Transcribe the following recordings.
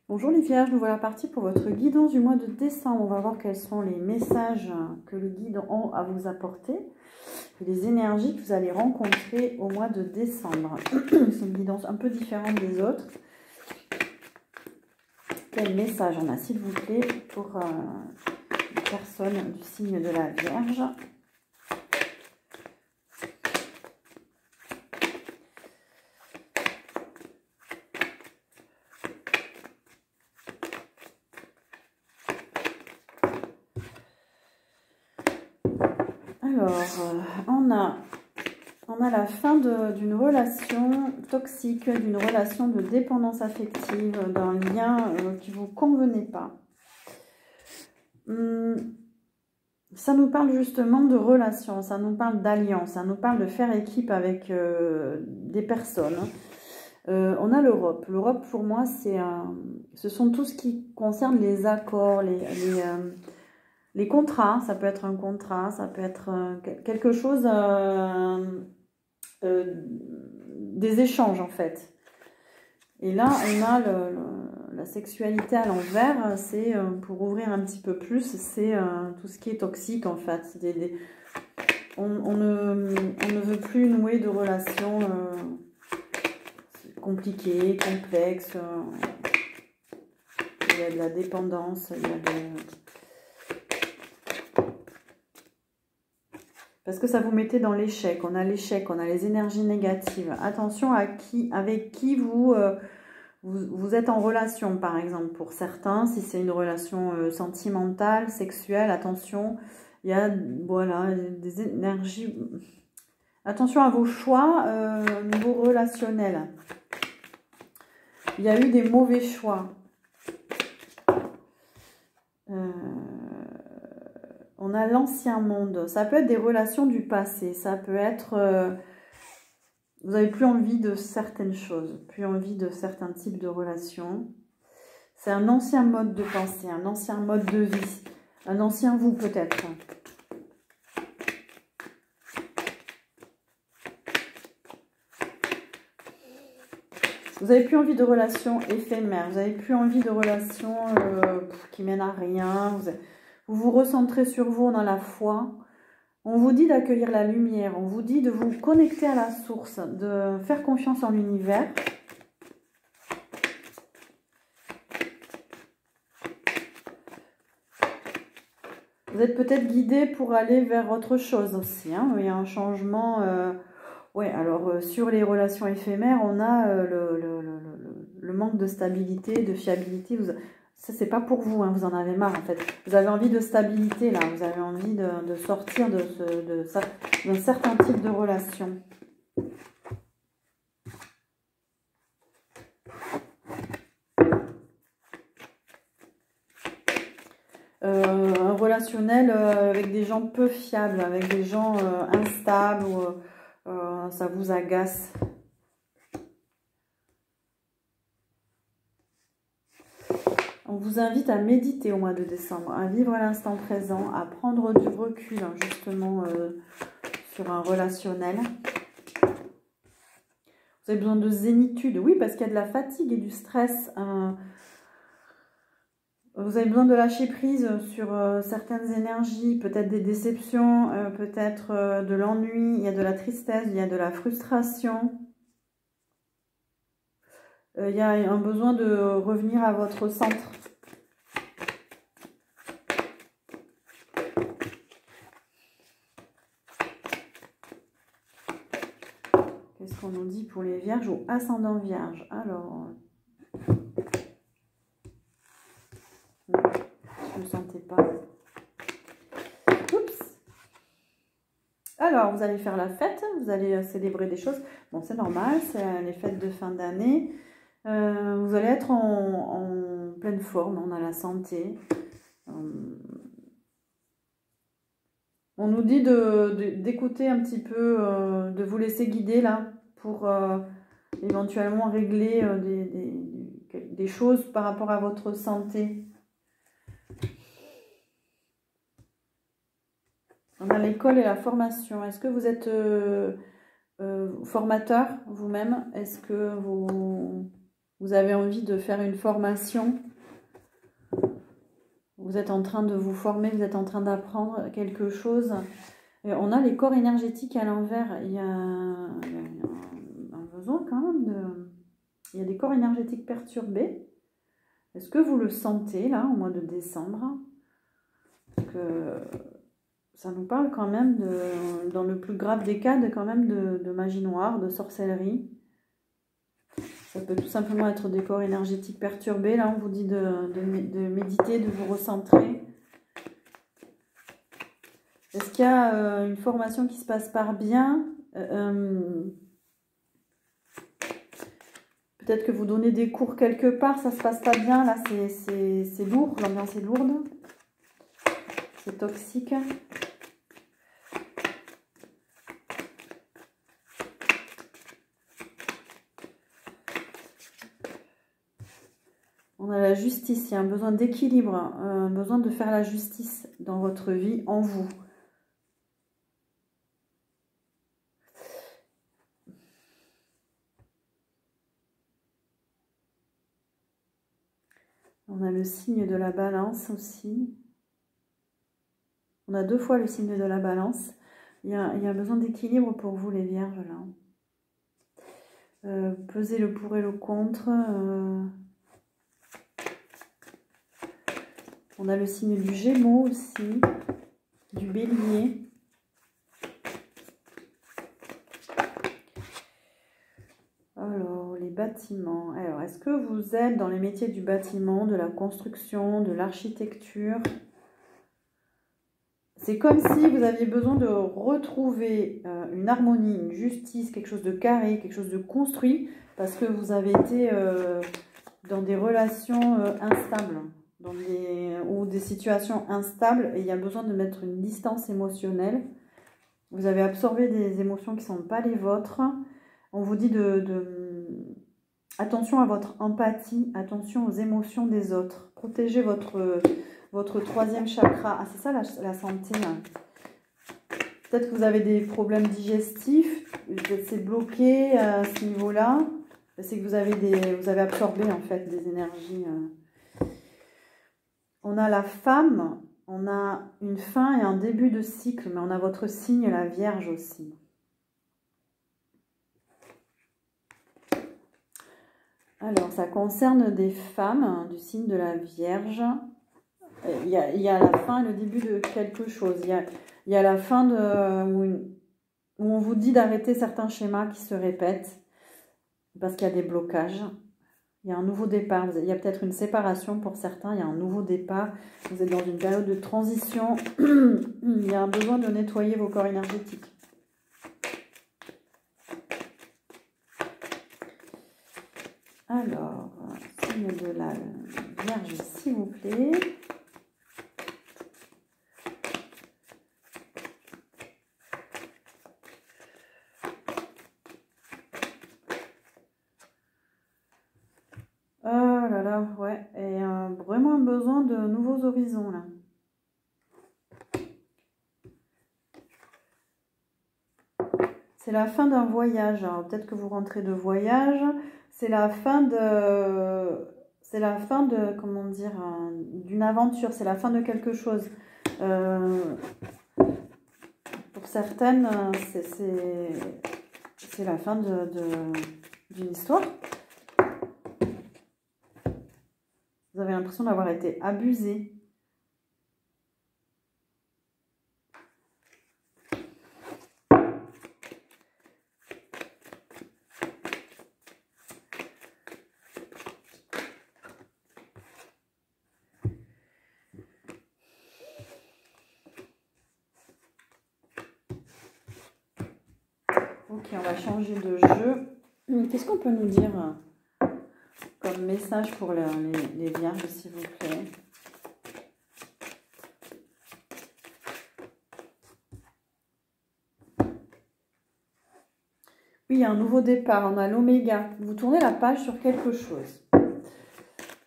Bonjour les Vierges, nous voilà partis pour votre guidance du mois de décembre. On va voir quels sont les messages que le guide a à vous apporter et les énergies que vous allez rencontrer au mois de décembre. C'est une guidance un peu différente des autres. Quel message on a, s'il vous plaît, pour les personnes du signe de la Vierge? Alors, on a la fin d'une relation toxique, d'une relation de dépendance affective, d'un lien qui ne vous convenait pas. Ça nous parle justement de relations, ça nous parle d'alliance, ça nous parle de faire équipe avec des personnes. On a l'Europe. L'Europe, pour moi, ce sont tout ce qui concerne les accords, les contrats. Ça peut être un contrat, ça peut être quelque chose, des échanges en fait. Et là, on a la sexualité à l'envers, c'est pour ouvrir un petit peu plus, c'est tout ce qui est toxique en fait. On ne veut plus nouer de relations compliquées, complexes. Il y a de la dépendance, il y a parce que ça vous mettait dans l'échec. On a l'échec, on a les énergies négatives. Attention avec qui vous êtes en relation, par exemple. Pour certains, si c'est une relation sentimentale, sexuelle, attention, il y a voilà, des énergies. Attention à vos choix au niveau relationnel. Il y a eu des mauvais choix. On a l'ancien monde. Ça peut être des relations du passé. Ça peut être... vous n'avez plus envie de certaines choses. Plus envie de certains types de relations. C'est un ancien mode de pensée. Un ancien mode de vie. Un ancien vous peut-être. Vous n'avez plus envie de relations éphémères. Vous n'avez plus envie de relations qui mènent à rien. Vous vous recentrez sur vous dans la foi. On vous dit d'accueillir la lumière. On vous dit de vous connecter à la source, de faire confiance en l'univers. Vous êtes peut-être guidé pour aller vers autre chose aussi. Hein. Il y a un changement. Ouais, alors sur les relations éphémères, on a le manque de stabilité, de fiabilité. Ça, c'est pas pour vous, hein, vous en avez marre en fait. Vous avez envie de stabilité là, vous avez envie de sortir d'un certain type de relation. Un relationnel avec des gens peu fiables, avec des gens instables, ça vous agace. On vous invite à méditer au mois de décembre, à vivre à l'instant présent, à prendre du recul hein, justement sur un relationnel. Vous avez besoin de zénitude, oui, parce qu'il y a de la fatigue et du stress. Vous avez besoin de lâcher prise sur certaines énergies, peut-être des déceptions, peut-être de l'ennui, il y a de la tristesse, il y a de la frustration. Il y a un besoin de revenir à votre centre. Qu'est-ce qu'on nous dit pour les vierges ou ascendant vierge? Alors, je ne me sentais pas. Oups. Alors, vous allez faire la fête, vous allez célébrer des choses. Bon, c'est normal, c'est les fêtes de fin d'année. Vous allez être en pleine forme, on a la santé. On nous dit d'écouter un petit peu, de vous laisser guider là, pour éventuellement régler des choses par rapport à votre santé. On a l'école et la formation. Est-ce que vous êtes formateur vous-même? Est-ce que vous Vous avez envie de faire une formation. Vous êtes en train de vous former, vous êtes en train d'apprendre quelque chose. Et on a les corps énergétiques à l'envers. Il y a un besoin quand même de... Il y a des corps énergétiques perturbés. Est-ce que vous le sentez là, au mois de décembre? Que ça nous parle quand même, dans le plus grave des cas, quand même de magie noire, de sorcellerie. Ça peut tout simplement être des corps énergétiques perturbés. Là, on vous dit de méditer, de vous recentrer. Est-ce qu'il y a une formation qui se passe par bien? Peut-être que vous donnez des cours quelque part, ça se passe pas bien. Là, c'est lourd, l'ambiance est lourde. C'est toxique. On a la justice, il y a un besoin d'équilibre, un besoin de faire la justice dans votre vie, en vous. On a le signe de la balance aussi. On a 2 fois le signe de la balance. Il y a besoin d'équilibre pour vous, les vierges, là. Pesez le pour et le contre. On a le signe du Gémeaux aussi, du Bélier. Alors, les bâtiments. Alors, est-ce que vous êtes dans les métiers du bâtiment, de la construction, de l'architecture? C'est comme si vous aviez besoin de retrouver une harmonie, une justice, quelque chose de carré, quelque chose de construit, parce que vous avez été dans des relations instables. Ou des situations instables et il y a besoin de mettre une distance émotionnelle. Vous avez absorbé des émotions qui ne sont pas les vôtres. On vous dit attention à votre empathie, attention aux émotions des autres. Protégez votre 3e chakra. Ah, c'est ça la santé. Peut-être que vous avez des problèmes digestifs, peut-être c'est bloqué à ce niveau-là. C'est que vous avez absorbé en fait des énergies. On a la femme, on a une fin et un début de cycle, mais on a votre signe, la Vierge aussi. Alors, ça concerne des femmes du signe de la Vierge. Il y a la fin et le début de quelque chose. Il y a la fin où on vous dit d'arrêter certains schémas qui se répètent parce qu'il y a des blocages. Il y a un nouveau départ, il y a peut-être une séparation pour certains, il y a un nouveau départ, vous êtes dans une période de transition, il y a un besoin de nettoyer vos corps énergétiques. Alors, signe de la Vierge, s'il vous plaît. Oh là là, ouais, et vraiment un besoin de nouveaux horizons là. C'est la fin d'un voyage, peut-être que vous rentrez de voyage, c'est la fin de, comment dire, d'une aventure, c'est la fin de quelque chose. Pour certaines, c'est la fin d'une histoire. Vous avez l'impression d'avoir été abusé. Ok, on va changer de jeu. Qu'est-ce qu'on peut nous dire comme message pour les vierges, s'il vous plaît? Oui, il y a un nouveau départ, on a l'oméga. Vous tournez la page sur quelque chose.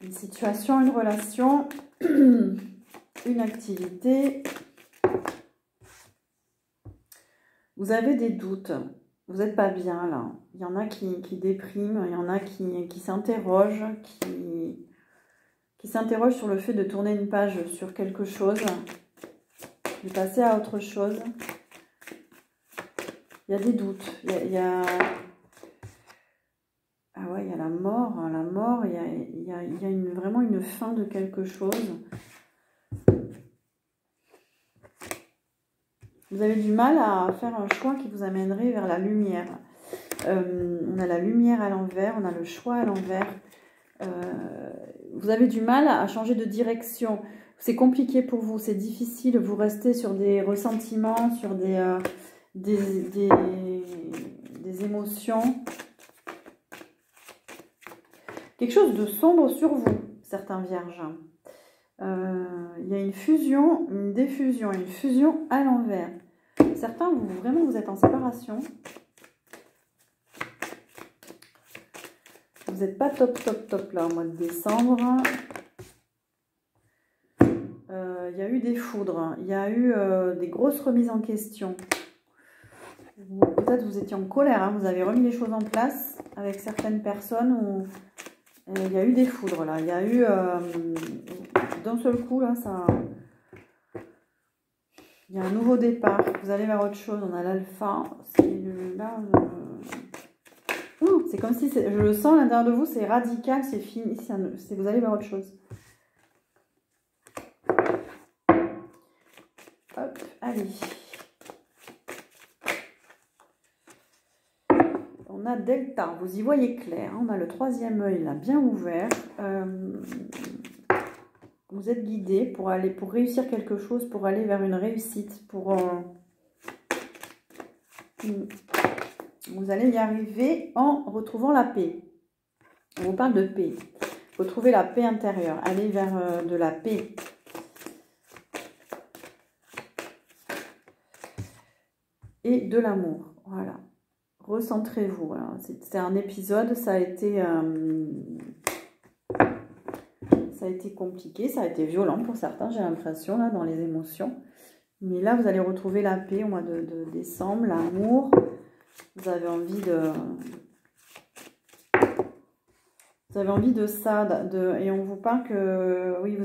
Une situation, une relation, une activité. Vous avez des doutes. vous n'êtes pas bien là. Il y en a qui dépriment, il y en a qui s'interrogent, qui s'interrogent sur le fait de tourner une page sur quelque chose, de passer à autre chose. Il y a des doutes, il y a... Ah ouais, il y a la mort, il y a vraiment une fin de quelque chose. Vous avez du mal à faire un choix qui vous amènerait vers la lumière. On a la lumière à l'envers, on a le choix à l'envers. Vous avez du mal à changer de direction. C'est compliqué pour vous, c'est difficile. Vous restez sur des ressentiments, sur des émotions. Quelque chose de sombre sur vous, certains vierges. Il y a une fusion, une diffusion, une fusion à l'envers. Certains, vraiment, vous êtes en séparation. Vous n'êtes pas top là au mois de décembre. Il y a eu des foudres, il y a eu des grosses remises en question. Peut-être vous étiez en colère, hein, vous avez remis les choses en place avec certaines personnes où il y a eu des foudres là. Il y a eu d'un seul coup là, ça. Il y a un nouveau départ. Vous allez vers autre chose. On a l'alpha. C'est comme si, je le sens à l'intérieur de vous, c'est radical, c'est fini. Vous allez vers autre chose. Hop, allez. On a Delta, vous y voyez clair. On a le troisième œil là, bien ouvert. Vous êtes guidé pour réussir quelque chose, pour aller vers une réussite, vous allez y arriver en retrouvant la paix. On vous parle de paix. Retrouvez la paix intérieure. Allez vers de la paix. Et de l'amour. Voilà. Recentrez-vous. C'est un épisode, ça a été compliqué, ça a été violent pour certains, j'ai l'impression, là, dans les émotions. Mais là, vous allez retrouver la paix au mois de décembre, l'amour. Vous avez envie de ça, et on vous parle que, oui,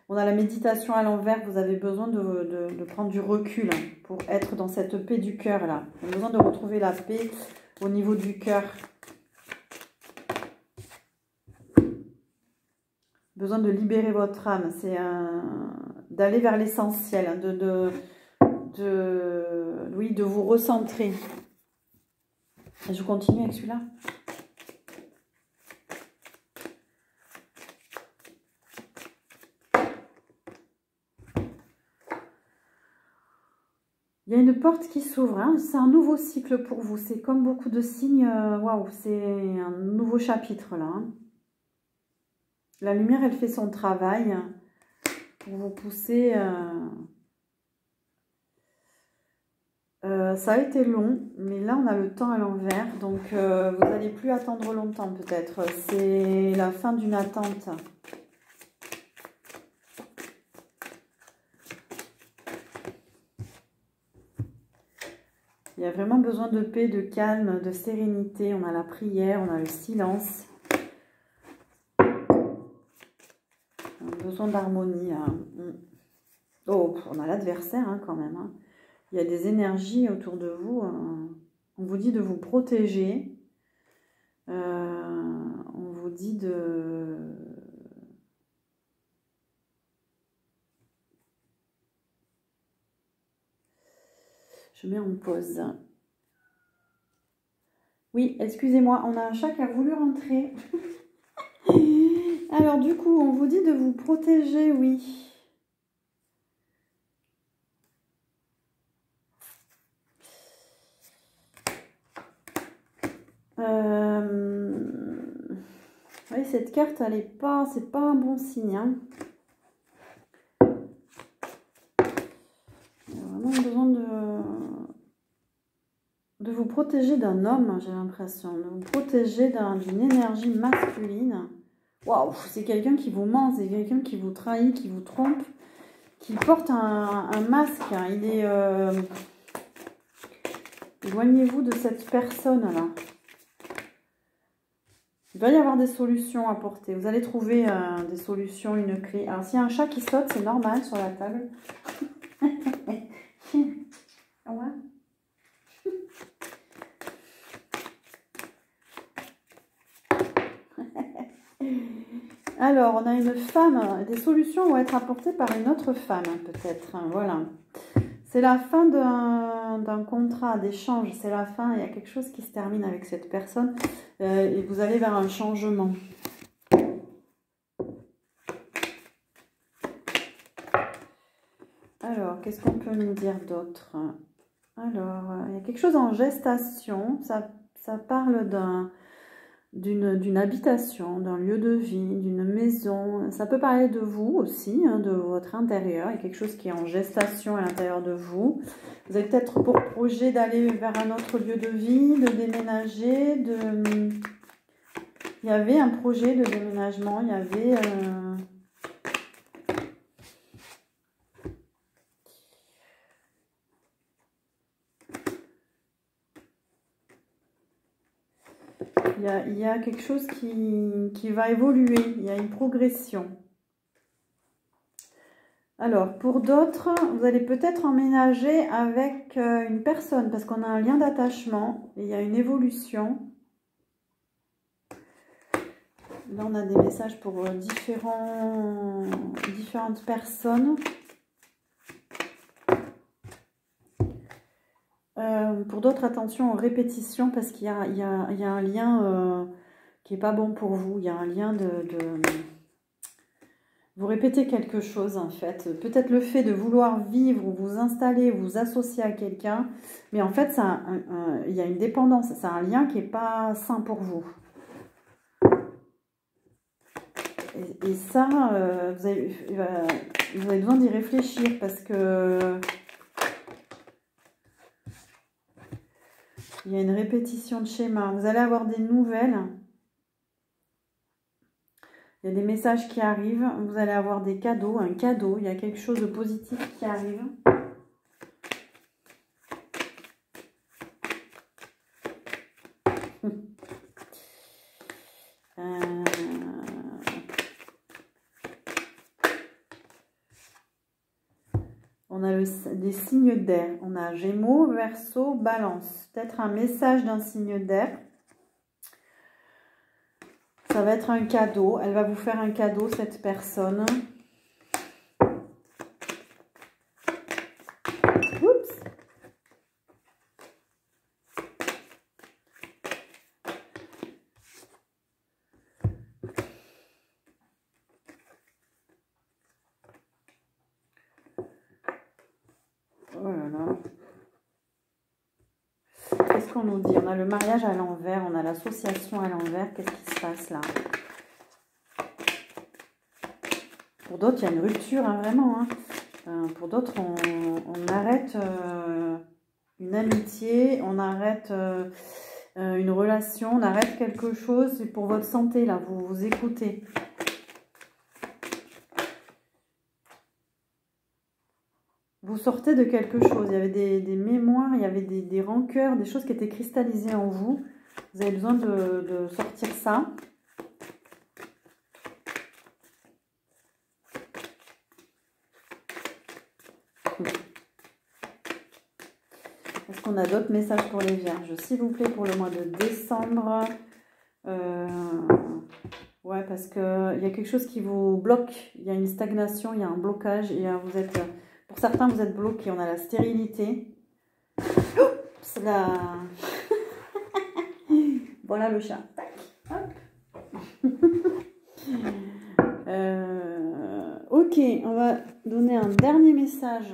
on a la méditation à l'envers, vous avez besoin de prendre du recul pour être dans cette paix du cœur, là. Vous avez besoin de retrouver la paix au niveau du cœur. Besoin de libérer votre âme, c'est d'aller vers l'essentiel, oui, de vous recentrer. Je continue avec celui-là. Il y a une porte qui s'ouvre, hein. C'est un nouveau cycle pour vous. C'est comme beaucoup de signes. Waouh, c'est un nouveau chapitre là. Hein. La lumière, elle fait son travail pour vous pousser. Ça a été long, mais là, on a le temps à l'envers. Donc, vous n'allez plus attendre longtemps peut-être. C'est la fin d'une attente. Il y a vraiment besoin de paix, de calme, de sérénité. On a la prière, on a le silence. On a besoin d'harmonie. Hein. Oh, on a l'adversaire hein, quand même. Hein. Il y a des énergies autour de vous. Hein. On vous dit de vous protéger. On vous dit de... Je mets en pause. Oui, excusez-moi, on a un chat qui a voulu rentrer. Alors du coup, on vous dit de vous protéger, oui. Oui, cette carte, elle est pas, c'est pas un bon signe. Hein. Il y a vraiment besoin de vous protéger d'un homme, j'ai l'impression. De vous protéger d'une énergie masculine. Waouh, c'est quelqu'un qui vous ment, c'est quelqu'un qui vous trahit, qui vous trompe, qui porte un masque. Il Éloignez-vous de cette personne-là. Il va y avoir des solutions à porter. Vous allez trouver des solutions, une clé. Alors, s'il y a un chat qui saute, c'est normal sur la table. Ouais. Alors, on a une femme. Des solutions vont être apportées par une autre femme, peut-être. Voilà. C'est la fin d'un contrat, d'échange. C'est la fin. Il y a quelque chose qui se termine avec cette personne. Et vous allez vers un changement. Alors, qu'est-ce qu'on peut nous dire d'autre? Alors, il y a quelque chose en gestation. Ça parle d'une habitation, d'un lieu de vie, d'une maison. Ça peut parler de vous aussi, hein, de votre intérieur. Il y a quelque chose qui est en gestation à l'intérieur de vous. Vous avez peut-être pour projet d'aller vers un autre lieu de vie, de déménager. Il y avait un projet de déménagement, il y avait... Il y a quelque chose qui va évoluer, il y a une progression. Alors, pour d'autres, vous allez peut-être emménager avec une personne parce qu'on a un lien d'attachement et il y a une évolution. Là, on a des messages pour différentes personnes. Pour d'autres, attention aux répétitions parce qu'il y a un lien qui n'est pas bon pour vous. Il y a un lien Vous répétez quelque chose en fait. Peut-être le fait de vouloir vivre ou vous installer, vous associer à quelqu'un. Mais en fait, il y a une dépendance. C'est un lien qui n'est pas sain pour vous. Et ça, vous avez besoin d'y réfléchir parce que il y a une répétition de schéma. Vous allez avoir des nouvelles. Il y a des messages qui arrivent. Vous allez avoir des cadeaux, un cadeau. Il y a quelque chose de positif qui arrive. On a des signes d'air. On a Gémeaux, Verseau, Balance. Peut-être un message d'un signe d'air. Ça va être un cadeau. Elle va vous faire un cadeau, cette personne. Oups. Oh là là. Qu'est-ce qu'on nous dit? On a le mariage à l'envers, on a l'association à l'envers. Qu'est-ce qui se passe là? Pour d'autres, il y a une rupture, hein, vraiment. Hein. Pour d'autres, on arrête une amitié, on arrête une relation, on arrête quelque chose. C'est pour votre santé, là, vous vous écoutez. Vous sortez de quelque chose, il y avait des mémoires, il y avait des rancœurs, des choses qui étaient cristallisées en vous. Vous avez besoin de sortir ça. Est-ce qu'on a d'autres messages pour les vierges? S'il vous plaît, pour le mois de décembre. Ouais, parce qu'il y a quelque chose qui vous bloque. Il y a une stagnation, il y a un blocage. Et vous êtes... Pour certains, vous êtes bloqués. On a la stérilité. Oups, voilà le chat. Hop. Ok, on va donner un dernier message.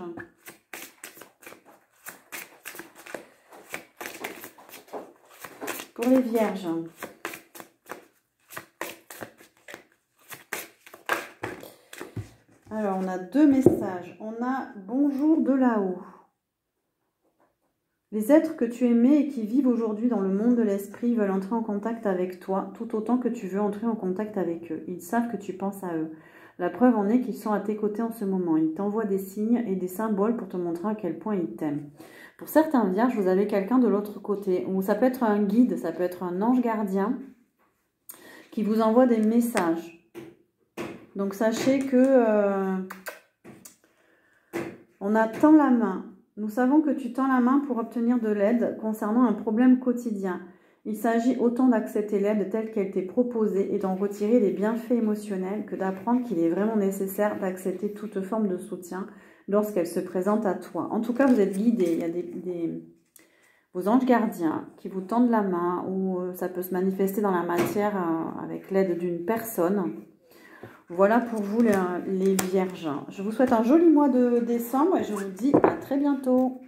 Pour les vierges. Alors, on a deux messages. On a « Bonjour de là-haut ». Les êtres que tu aimais et qui vivent aujourd'hui dans le monde de l'esprit veulent entrer en contact avec toi, tout autant que tu veux entrer en contact avec eux. Ils savent que tu penses à eux. La preuve en est qu'ils sont à tes côtés en ce moment. Ils t'envoient des signes et des symboles pour te montrer à quel point ils t'aiment. Pour certains vierges, vous avez quelqu'un de l'autre côté, ou ça peut être un guide, ça peut être un ange gardien qui vous envoie des messages. Donc sachez que on a tend la main. Nous savons que tu tends la main pour obtenir de l'aide concernant un problème quotidien. Il s'agit autant d'accepter l'aide telle qu'elle t'est proposée et d'en retirer les bienfaits émotionnels que d'apprendre qu'il est vraiment nécessaire d'accepter toute forme de soutien lorsqu'elle se présente à toi. En tout cas, vous êtes guidé. Il y a vos anges gardiens qui vous tendent la main, ou ça peut se manifester dans la matière avec l'aide d'une personne. Voilà pour vous les vierges. Je vous souhaite un joli mois de décembre et je vous dis à très bientôt.